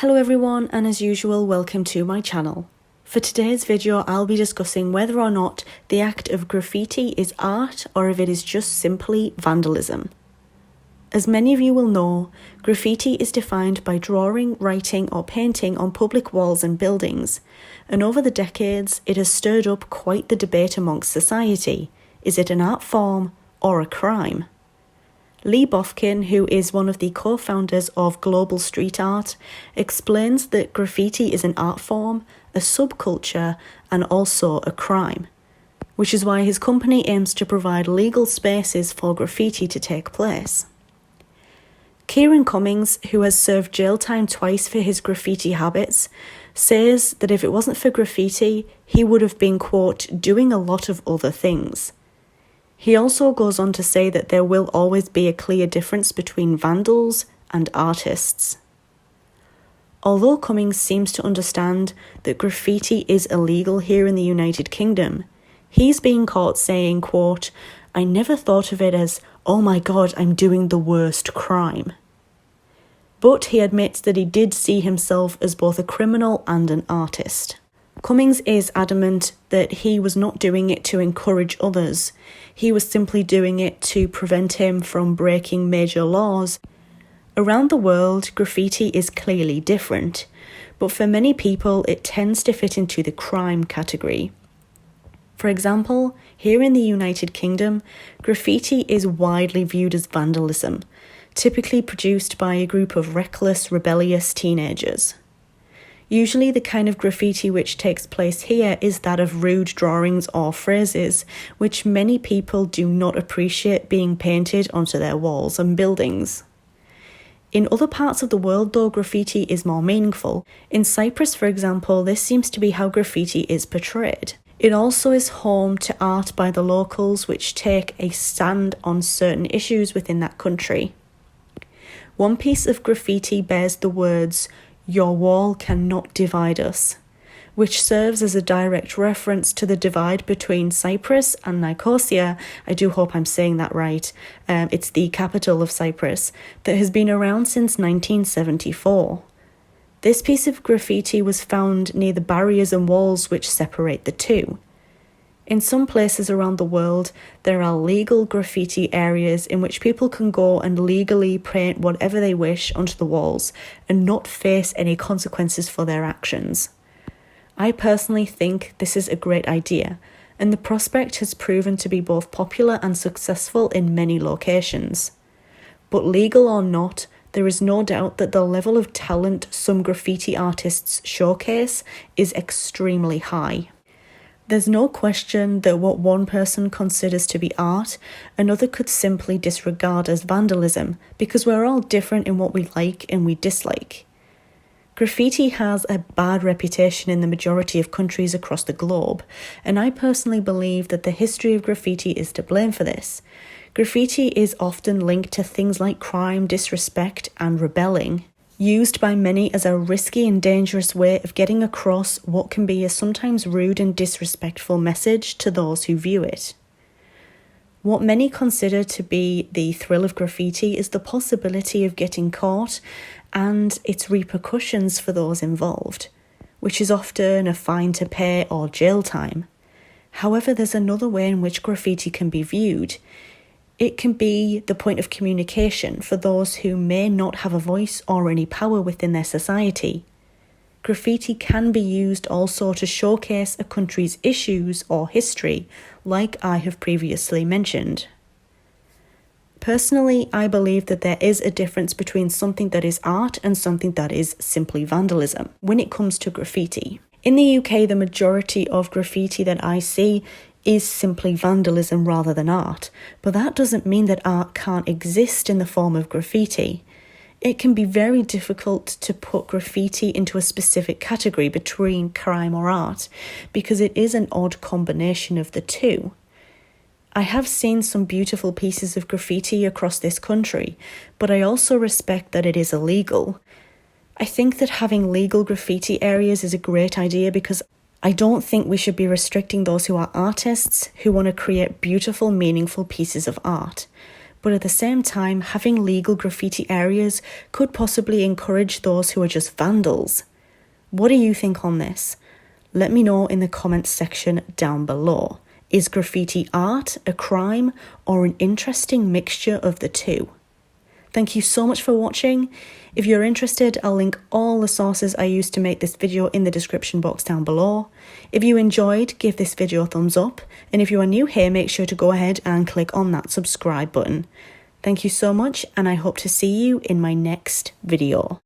Hello everyone, and as usual, welcome to my channel. For today's video, I'll be discussing whether or not the act of graffiti is art or if it is just simply vandalism. As many of you will know, graffiti is defined by drawing, writing or painting on public walls and buildings, and over the decades it has stirred up quite the debate amongst society. Is it an art form or a crime? Lee Bofkin, who is one of the co-founders of Global Street Art, explains that graffiti is an art form, a subculture, and also a crime, which is why his company aims to provide legal spaces for graffiti to take place. Kieran Cummings, who has served jail time twice for his graffiti habits, says that if it wasn't for graffiti, he would have been, quote, doing a lot of other things. He also goes on to say that there will always be a clear difference between vandals and artists. Although Cummings seems to understand that graffiti is illegal here in the United Kingdom, he's being caught saying, quote, I never thought of it as, oh my god, I'm doing the worst crime. But he admits that he did see himself as both a criminal and an artist. Cummings is adamant that he was not doing it to encourage others. He was simply doing it to prevent him from breaking major laws. Around the world, graffiti is clearly different, but for many people it tends to fit into the crime category. For example, here in the United Kingdom, graffiti is widely viewed as vandalism, typically produced by a group of reckless, rebellious teenagers. Usually the kind of graffiti which takes place here is that of rude drawings or phrases, which many people do not appreciate being painted onto their walls and buildings. In other parts of the world, though, graffiti is more meaningful. In Cyprus, for example, this seems to be how graffiti is portrayed. It also is home to art by the locals which take a stand on certain issues within that country. One piece of graffiti bears the words, "Your wall cannot divide us," which serves as a direct reference to the divide between Cyprus and Nicosia. I do hope I'm saying that right. It's the capital of Cyprus, that has been around since 1974. This piece of graffiti was found near the barriers and walls which separate the two. In some places around the world, there are legal graffiti areas in which people can go and legally paint whatever they wish onto the walls and not face any consequences for their actions. I personally think this is a great idea, and the prospect has proven to be both popular and successful in many locations. But legal or not, there is no doubt that the level of talent some graffiti artists showcase is extremely high. There's no question that what one person considers to be art, another could simply disregard as vandalism, because we're all different in what we like and we dislike. Graffiti has a bad reputation in the majority of countries across the globe, and I personally believe that the history of graffiti is to blame for this. Graffiti is often linked to things like crime, disrespect, and rebelling, used by many as a risky and dangerous way of getting across what can be a sometimes rude and disrespectful message to those who view it. What many consider to be the thrill of graffiti is the possibility of getting caught and its repercussions for those involved, which is often a fine to pay or jail time. However, there's another way in which graffiti can be viewed. It can be the point of communication for those who may not have a voice or any power within their society. Graffiti can be used also to showcase a country's issues or history, like I have previously mentioned. Personally, I believe that there is a difference between something that is art and something that is simply vandalism when it comes to graffiti. In the UK, the majority of graffiti that I see is simply vandalism rather than art, but that doesn't mean that art can't exist in the form of graffiti. It can be very difficult to put graffiti into a specific category between crime or art, because it is an odd combination of the two. I have seen some beautiful pieces of graffiti across this country, but I also respect that it is illegal. I think that having legal graffiti areas is a great idea because I don't think we should be restricting those who are artists who want to create beautiful, meaningful pieces of art. but at the same time, having legal graffiti areas could possibly encourage those who are just vandals. What do you think on this? Let me know in the comments section down below. Is graffiti art a crime or an interesting mixture of the two? Thank you so much for watching. If you're interested, I'll link all the sources I used to make this video in the description box down below. If you enjoyed, give this video a thumbs up. And if you are new here, make sure to go ahead and click on that subscribe button. Thank you so much, and I hope to see you in my next video.